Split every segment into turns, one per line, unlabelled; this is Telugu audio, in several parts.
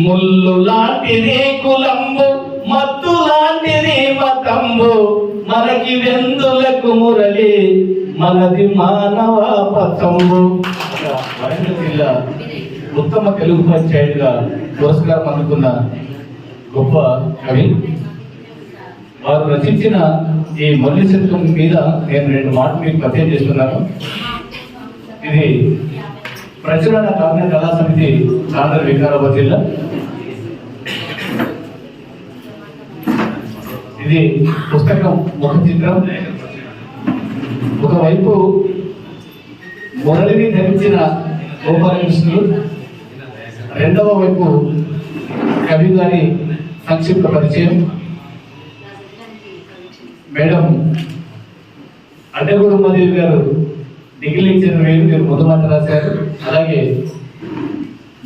ముల్లు లాంటిది కులంబు, మత్తు లాంటిది మతంబు, మనకి వెందులకు మురళి, మనది మానవ పతంబు. వరంగల్ జిల్లా ఉత్తమ తెలుగు పంచాయతీగా పురస్కారం అందుకున్న గొప్ప కవి. వారు రచించిన ఈ మురళి శతకం మీద నేను 2 మాటలు మీకు పరిచయం చేస్తున్నాను. ఇది ప్రచురణ కావ్య కళా సమితి ఆంధ్ర వికారాబాద్ జిల్లా. ఇది పుస్తకం ముఖ చిత్రం. ఒకవైపు మురళిని ధరించిన గోపాలకృష్ణుడు, రెండవ వైపు కవి గారి సంక్షిప్త పరిచయం. మేడం అడ్డగూడు ఉమాదేవి గారు డిగ్రీ మీరు ముందు మాట రాశారు. అలాగే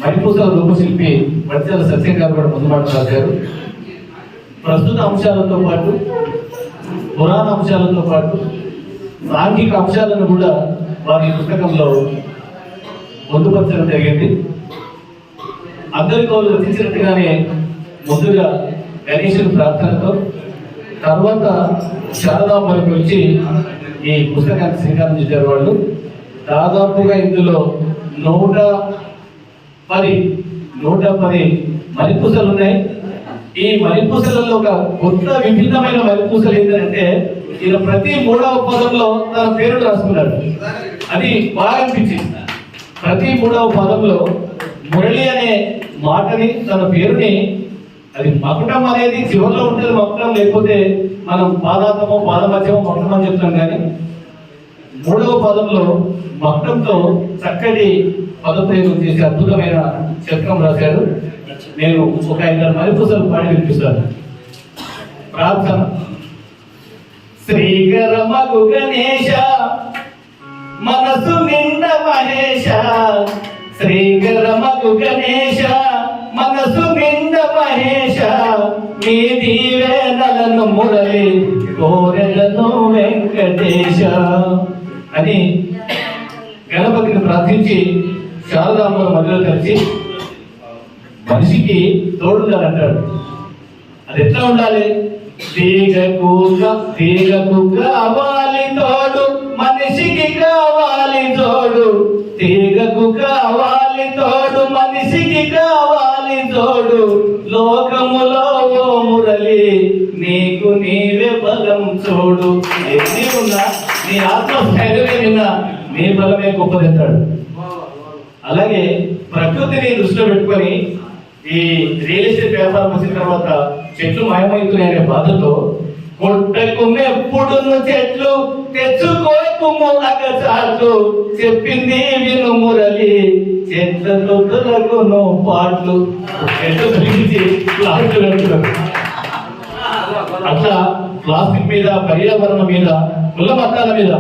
మణిపూసల రూపశిల్పి వడ్చాల సత్యం గారు కూడా ముందు మాట రాశారు. ప్రస్తుత అంశాలతో పాటు, పురాణ అంశాలతో పాటు సాంఘిక అంశాలను కూడా వారి పుస్తకంలో పొందుపరచడం జరిగింది. అందరి కవులు రచించినట్టుగానే ముందుగా గణేశుని ప్రార్థనతో, తర్వాత శారదాంబరి గురించి ఈ పుస్తకాన్ని శ్రీకారం చుట్టారు వాళ్ళు. దాదాపుగా ఇందులో 110 మణిపూసలు ఉన్నాయి. ఈ మణిపూసలలో ఒక కొత్త విభిన్నమైన మణిపూసలు ఏంటంటే, ఈయన ప్రతి 3వ పదంలో తన పేరు రాసుకున్నాడు. అది బాగా అనిపించింది. ప్రతి 3వ పదంలో మురళి అనే మాటని, తన పేరుని, అది మకుటం అనేది చివరిలో ఉంటుంది మకుటం, లేకపోతే మనం పాదాతమో పాదమధ్యమో మకుటం అని చెప్తాం. కానీ 3వ పదంలో మకుటంతో చక్కటి పదప్రయోగం చేసి అద్భుతమైన శతకం రాశాడు. నేను ఒక 5 మణిపూసలు పాడి వినిపిస్తాను. ప్రార్థన. శ్రీకరమగు గణేశ మనసు నిండ మహేశ, శ్రీకరమగు గణేశ మనసు నిండ మహేశ, నీ దీవెనలను మురళి కోరెలను వెంకటేశ అని గణపతిని ప్రార్థించి శారదాంబ మధ్యలో కలిసి మనిషికి తోడుండాలంటాడు. అది ఎట్లా ఉండాలి? తీగకు కావాలి తోడు, మనిషికి కావాలి తోడు, తీగకు కావాలి తోడు, మనిషికి కావాలి తోడు, లోకములో ఓ మురళి నీకు నీవే బలం చూడు. ఎన్ని ఉన్నా నీ ఆత్మస్థైర్యమే విన్నా నీ బలమే గొప్పదెత్తాడు. అలాగే ప్రకృతిని దృష్టిలో పెట్టుకొని ఈ రియల్ ఎస్టేట్ వ్యాపారం వచ్చిన తర్వాత చెట్లు మాయమవుతున్నాయనే బాధతో, కొట్టకు ఎప్పుడు చెట్లు తెచ్చుకోకు అగచాట్లు, చెప్పింది విను మురళి చెట్లతో తొలగును పాటలు. చెట్లు తొలగించి ప్లాస్టిక్ పెడుతున్నారు. అట్లా ప్లాస్టిక్ మీద, పర్యావరణం మీద, కుల మతాల మీద,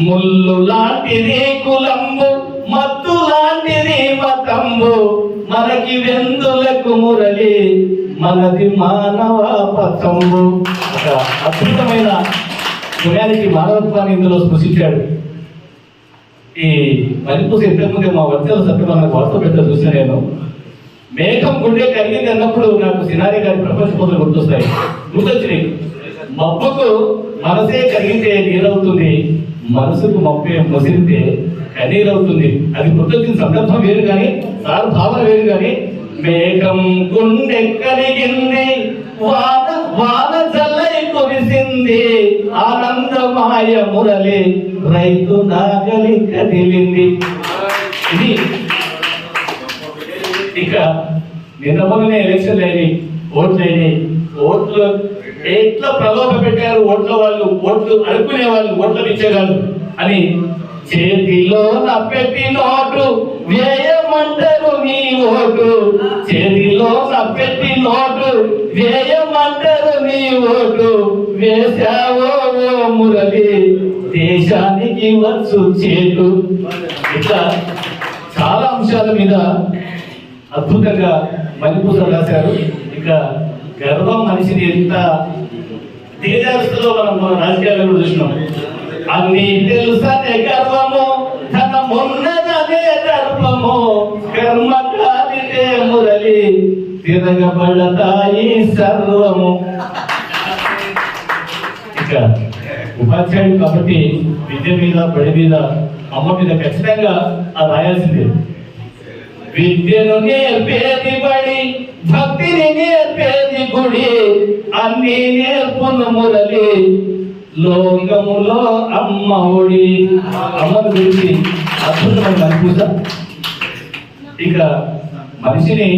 ముల్లు లాంటిది కులంబు, మత్తు లాంటిది మతంబు, మనకి వెందులకు మురళి, మనది మానవ పతంబు. ఒక అద్భుతమైన హ్యుమానిటీ, మానవత్వాన్ని ఇందులో స్పృశించాడు. ఈ మణిపూస ఇంతకుముందే మా వడ్చాల సత్యనారాయణ వార్త పెద్ద చూసిన నేను, మేఘం గుండె కలిగింది అన్నప్పుడు నాకు సినారి గారి ప్రపంచ పోతలు గుర్తొస్తాయి. గుర్తొచ్చినాయి. మబ్బుకు మనసే కలిగితే నీరవుతుంది, మనసుకు మబ్బే ముసిరితే కన్నీరవుతుంది. అది గుర్తొచ్చిన సందర్భం వేరు కానీ, సార్ భావన వేరు కానీ, మేఘం గుండె కలిగింది, వాన జల్లై కురిసింది, ఆనందమాయ మురళి రైతు నాగలి కదిలింది. ఇది ఇక నిన్న మొన్ననే ఎలక్షన్లు అయినాయి, ఓట్లు అయినాయి. ఓట్లు ఎట్లా ప్రలోభ పెట్టారు ఓట్ల వాళ్ళు, ఓట్లు అడుక్కునే వాళ్ళు, ఓట్లు ఇచ్చేవాళ్ళు అని. చేతిలో నప్పెట్టి నోటు వేయమంటారు నీ ఓటు, చేతిలో నప్పెట్టి నోటు వేయమంటారు నీ ఓటు, వేశావో ఓ మురళి దేశానికి వచ్చు చేటు. ఇట్లా చాలా అంశాల మీద అద్భుతంగా మణిపూస రాశారు. ఇక గర్వం మనిషిని ఎంత దిగజారుస్తుందో మనం మన రాజకీయాల్లో కూడా చూసినాం. అన్ని తెలుసనే గర్వము, ధనమున్నదనే దర్పము, కర్మ కాలితే మురళి తిరగబడతాయి సర్వము. ఇక ఉపాధ్యాయుడు కాబట్టి విద్య మీద, బడి మీద, అమ్మ మీద ఖచ్చితంగా ఆ రాయాల్సిందే. విద్యను నేర్పేది బడి, భక్తిని నేర్పేది గుడి, అన్ని నేర్పును మురళి, లోకములో అమ్మ ఒడి. అమ్మను గురించి అద్భుతమైన మనిపూస. ఇక మనిషిని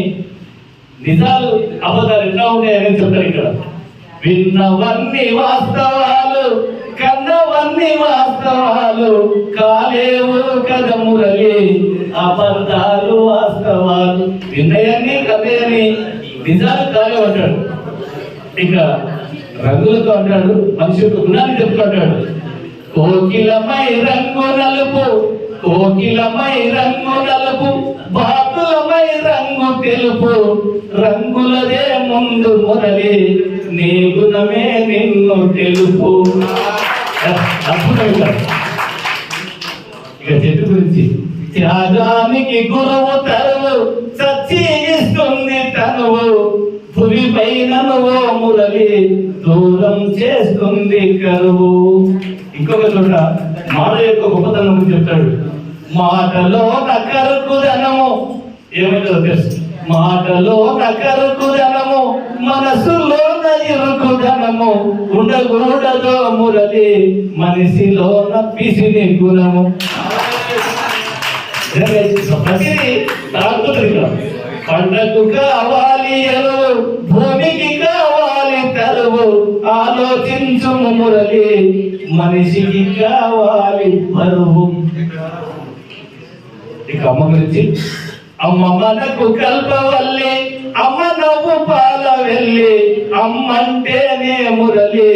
నిజాలు అబద్ధాలు ఎట్లా ఉంటాయని చెప్తారు ఇక్కడ. విన్నవన్నీ వాస్తవాలు, కన్నవన్నీ వాస్తవాలు, కాలేవు కథ మురళి, అబద్ధాలు వాస్తవాలు. విన్నయన్ని కథయని నిజాలు కాలేవు అంటాడు. ఇక రంగులతో అంటాడు, మనిషి యొక్క గుణాన్ని చెప్తుంటాడు. కోకిలమై రంగు నలుపు, కోకిలమై రంగు నలుపు, బాతులమై రంగు తెలుపు, రంగులదే ముందు మురళి, నీ గుణమే నిన్ను తెలుపు. అద్భుతంగా ఇక చెట్టు గురించి. త్యాగానికి గురువు తరువు, సచ్చి ఇస్తుంది తనువు, పురిపైనను ఓ మురళి, దూరం చేస్తుంది కరువు. ఇంకొక చోట మాట యొక్క గొప్పతనం చెప్తాడు. మాటలో నకరుకుదనము, ఏమైందో తెలుసు, మాటలో నకరుకుదనము, మనసులో ఇరుకుదనము, ఉండకూడదో మురళి, మనిషిలో పిసిని గుణము. ప్రతిదీ పంటకు కావాలి ఎరువు, భూమికి కావాలి తరువు, ఆలోచించుము మురళి, మనిషికి కావాలి బరువు. ఇక అమ్మ గురించి. అమ్మ మనకు కల్పవల్లి, అమ్మ నవ్వు పాల వెళ్ళి, అమ్మంటేనే మురళి,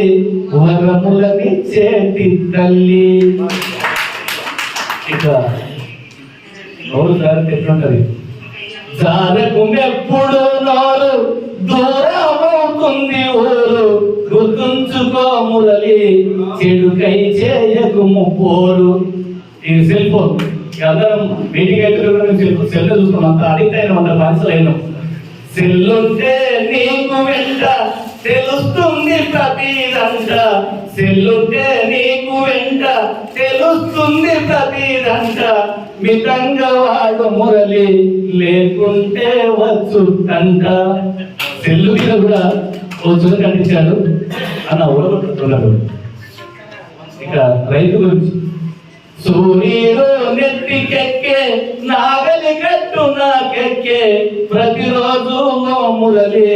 వరములనిచ్చేటి తల్లి. ఇక నోరు జాగ్రత్త ఎట్లుంటది. జారకు ఎప్పుడు నోరు, దూరమవుతుంది ఊరు, గుర్తుంచుకో మురళి, చెడుకై చేయకుము పోరు. ఇది సెల్ ఫోన్. అందరం మీటింగ్ అయితే సెల్ చూసుకున్నాం, అంత అడిక్ట్ అయిన అంత బానిసలు అయినాం. సెల్లుంటే నీకు వెంట తెలుస్తుంది ప్రతిదంట, సెల్లుంటే నీకు వెంట తెలుస్తుంది ప్రతిదంట, మితంగా వాడు మురళి, లేకుంటే వచ్చుంట. సెల్లు మీద కూడా ఓ చురు కనిపించాడు అన్న ఊరగొట్టున్నాడు. ఇక రైతు గురించి. సూర్యుడు నెత్తికెక్కే, నాగలి కట్టు నాకెక్కే, ప్రతిరోజు మురళి,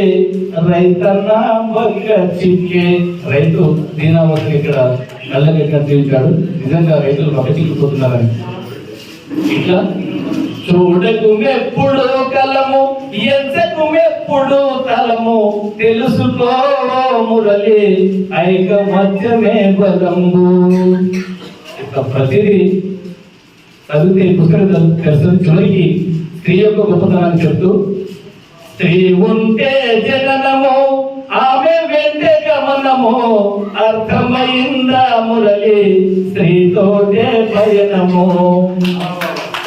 రైతన్న బగ్గ చిక్కే. రైతు దీనావస్థ ఇక్కడ నల్లగెట్టిన జీవించాడు. నిజంగా రైతులు బగ్గ చిక్కిపోతున్నారని. ఇట్లా చూడకు ఎప్పుడు కలము, ఎంతకు ఎప్పుడు తలము, తెలుసుకో మురళి, ఐకమత్యమే బలము. ప్రతిదీ చదివితే పుస్తకం తెలుస్తుంది. చివరికి స్త్రీ యొక్క గొప్పతనాన్ని చెప్తూ, స్త్రీ ఉంటే జననము, ఆమె వెంటే గమనము, అర్థమైందా మురళి, స్త్రీతోటే పయనము.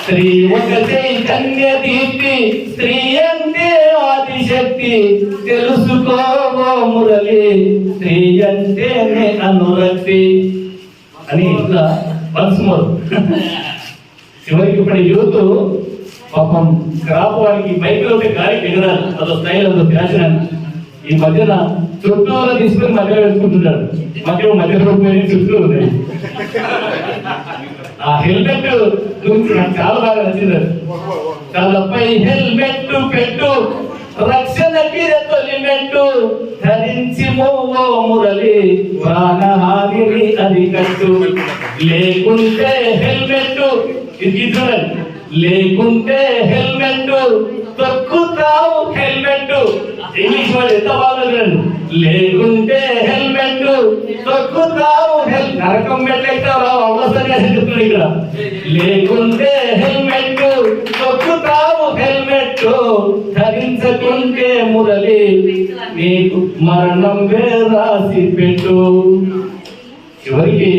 స్త్రీ ఒక చైతన్య దీప్తి, స్త్రీ అంటే ఆదిశక్తి, తెలుసుకో మురళి, స్త్రీ అంటేనే అనురక్తి అని. ఇట్లా వన్స్ మోర్. చివరికి ఇప్పుడు యూత్ పాపం క్రాప్ వాడికి బైక్లో గాలికి ఎగరాలి, అదో స్టైల్, అదో ఫ్యాషన్ అని. ఈ మధ్యన చుట్టూరా తీసుకొని మధ్యలో వేసుకుంటున్నాడు. మధ్య రూపాయలు చుట్టూ ఉన్నాయి. ఆ హెల్మెట్ గురించి నాకు చాలా బాగా నచ్చింది. తలపై హెల్మెట్ పెట్టు, రక్షణకి తొలిమెట్టు, ధరించి మోవో మురళి, ప్రాణహానిని అరికట్టు. లేకుంటే హెల్మెట్, ఇది చూడండి, లేకుంటే హెల్మెట్ తొక్కుతావు హెల్మెట్. ఇంగ్లీష్ వాళ్ళు ఎంత బాగుంది. లేకుంటే హెల్మెట్ తొక్కుతావు, నరకం పెట్టేస్తావు అవసరంగా చెప్తున్నాడు ఇక్కడ. లేకుంటే హెల్మెట్ తొక్కుతావు హెల్మెట్, ధరించకుంటే మురళి, నీకు మరణం రాసి పెట్టు. చివరికి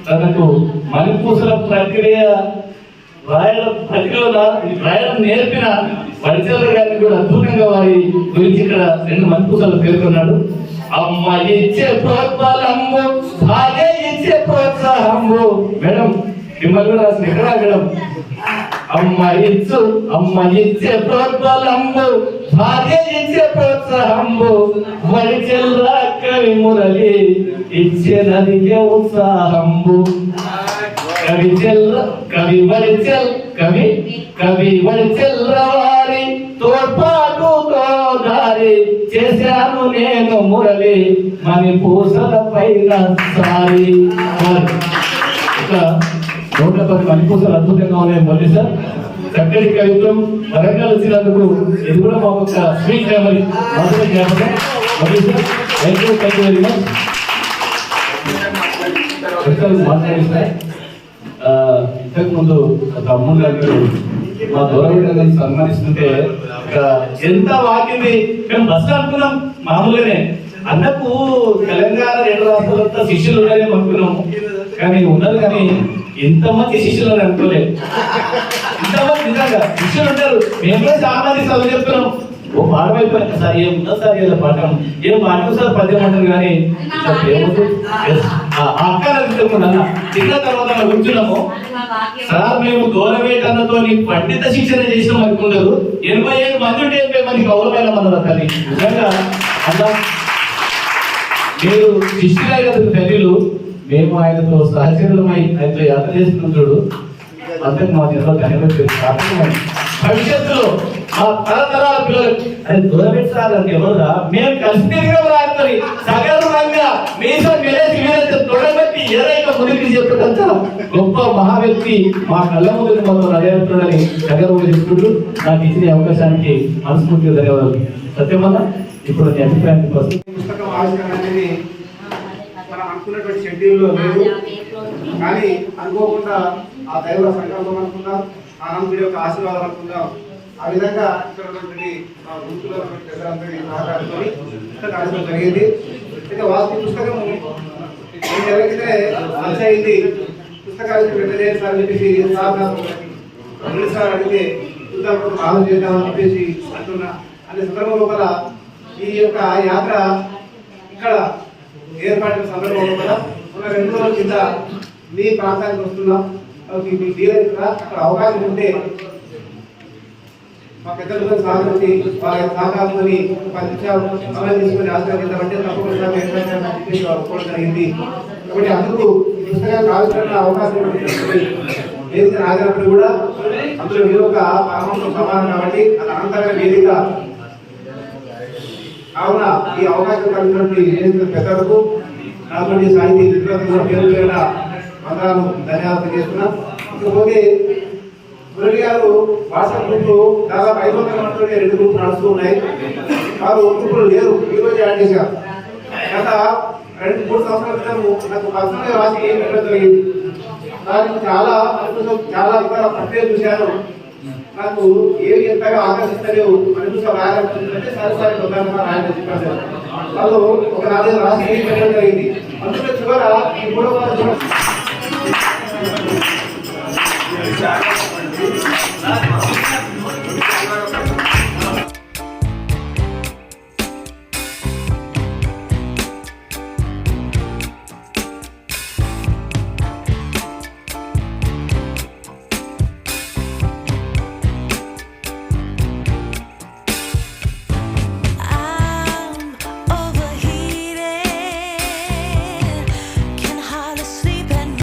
తనకు మణిపూసల ప్రక్రియ రాయడం పత్రికలో రాయడం నేర్పిన వడిచల్ల గారిని కూడా అద్భుతంగా వారి గురించి ఇక్కడ 2 మణిపూసలు పేర్కొన్నాడు. అమ్మ ఇచ్చే ప్రోత్సాహంబు భార్య ఇచ్చే ప్రోత్సాహంబు. మేడం మిమ్మల్ని కూడా రాసిన ఎక్కడ మేడం? అమ్మ ఇచ్చే ప్రోత్సాహంబు భార్య ఇచ్చే ప్రోత్సాహంబు వడిచెల్ల కవి మురళి ఇచ్చే నదికే ఉత్సాహంబు. కవి వడిచెల్ల వారి తోడ్పాటుతో దారి చేశాను నేను మురళి మణిపూసల పైన సారి. ఇక 110 మణిపూసలు అద్భుతంగా ఉన్నాయి మురళి సార్. చక్కటి కవిత్వం వరంగల్ వచ్చినందుకు ఇది కూడా మాకు ఒక స్వీట్ మెమరీ. మొదటి జ్ఞాపకం Murali sir. Thank you very much. మాట్లాడిస్తారు ఇంతకు ముందు తమ్ముడు గారు మా దూరం సన్మానిస్తుంటే ఎంత వాకింది. మేము బస్సు అనుకున్నాం మామూలుగానే. అన్నకు తెలంగాణ 2 రాష్ట్రాలంతా శిష్యులు ఉన్నారని అనుకున్నాము, కానీ ఉన్నారు. కానీ ఇంతమంది శిష్యులు అనుకోలేదు. ఇంతమంది నిజంగా శిష్యులు ఉంటారు. మేము చాలా మంది చదువు చెప్తున్నాం. ఓ పాఠం అయిపోయింది సార్, ఏముందా సార్ ఏదో పాఠం ఏం పాఠం సార్ పద్యం అంటారు. కానీ అక్క తిన్న తర్వాత కూర్చున్నాము సార్. మేము దూరవేటన్నతో పండిత శిక్షణ చేసినాం అనుకున్నారు. 87 మంది ఉంటే 80 మంది గౌరవమైన మన తల్లి. నిజంగా అలా మీరు శిష్యులే కదా తల్లిలు. మేము ఆయనతో సహచరులమై ఆయనతో యాత్ర చేస్తున్నాం చూడు. అంతకు మా జన్మ ధన్యవాదాలు. భవిష్యత్తులో మా తరతరాల పిల్లలు అది దూరపెట్టి సార్ అంటే ఎవరురా మేము కలిసి తిరిగిన రాత్రి సగర్వంగా మీసం మెలేసి తొడబెట్టి ఏదైనా మురికి చెప్పడంత గొప్ప మహావ్యక్తి మా కళ్ళ ముందు మొత్తం నడేస్తున్నాడని సగర్వంగా చెప్తుండ్రు. నాకు ఇచ్చిన అవకాశానికి మనస్ఫూర్తిగా ధన్యవాదాలు. సత్యమన్నా ఇప్పుడు నీ అభిప్రాయం కోసం
పుస్తకం ఆవిష్కరణ అనేది మనం అనుకున్నటువంటి షెడ్యూల్లో లేదు, కానీ అనుకోకుండా ఆ దైవ సంకల్పం అనుకుందాం, ఆ నందుడి యొక్క ఆశీర్వాదం అనుకుందాం. ఆ విధంగా ఇక్కడ మా వృత్తిలో పెద్దలందరి సహకారంతో పుస్తకం జరిగింది. అయితే వాస్తు పుస్తకం ఏం జరిగితే మంచి అయింది. పుస్తకాలు పెద్ద చేస్తారని చెప్పేసి సార్ అడిగితే చూద్దాం ఆలోచన చేద్దామని చెప్పేసి అంటున్నా. అనే సందర్భం లోపల ఈ యొక్క యాత్ర ఇక్కడ ఏర్పాటు సందర్భం లోపల ఒక 2 రోజుల కింద మీ ప్రాంతానికి వస్తున్నాం. మీకు వీలైతే అక్కడ అవకాశం ఉంటే మా పెద్దలు సహకరించి వారి సహకారంతో 10 నిమిషాలు సమయం తీసుకుని ఆశ్రయించాలంటే తప్పకుండా చెప్పేసి ఒప్పుకోవడం జరిగింది. కాబట్టి అందుకు ఈ పుస్తకానికి ఆవిష్కరణ అవకాశం వేదిక ఆగినప్పుడు కూడా అందులో మీరు ఒక పరమంతో సమానం కాబట్టి అది అనంతమైన వేదిక కావున ఈ అవకాశం కలిగినటువంటి వేదిక పెద్దలకు నాతోటి సాహితీ విద్యార్థులు పేరు పేరున వందనాలు ధన్యవాదాలు చేస్తున్నాం. ఇకపోతే మురళి గారు వాట్సాప్ గ్రూపులు దాదాపు 500 మందితో 2 గ్రూపులు నడుస్తూ ఉన్నాయి. వారు గ్రూపులు లేరు, ఈరోజు యాడ్ చేశారు. గత 2-3 సంవత్సరాల క్రితం నాకు పర్సనల్గా రాసి పెట్టడం జరిగింది. దానికి చాలా ఇతర ప్రక్రియ చూశాను. నాకు ఏవి ఎంతగా ఆకర్షిస్తాయో అనుకుంటా రాయాలంటే సరిసరి ప్రధానంగా రాయాలని చెప్పారు. వాళ్ళు ఒక 4 రాసి పెట్టడం జరిగింది. అందులో చివర ఈ 3వ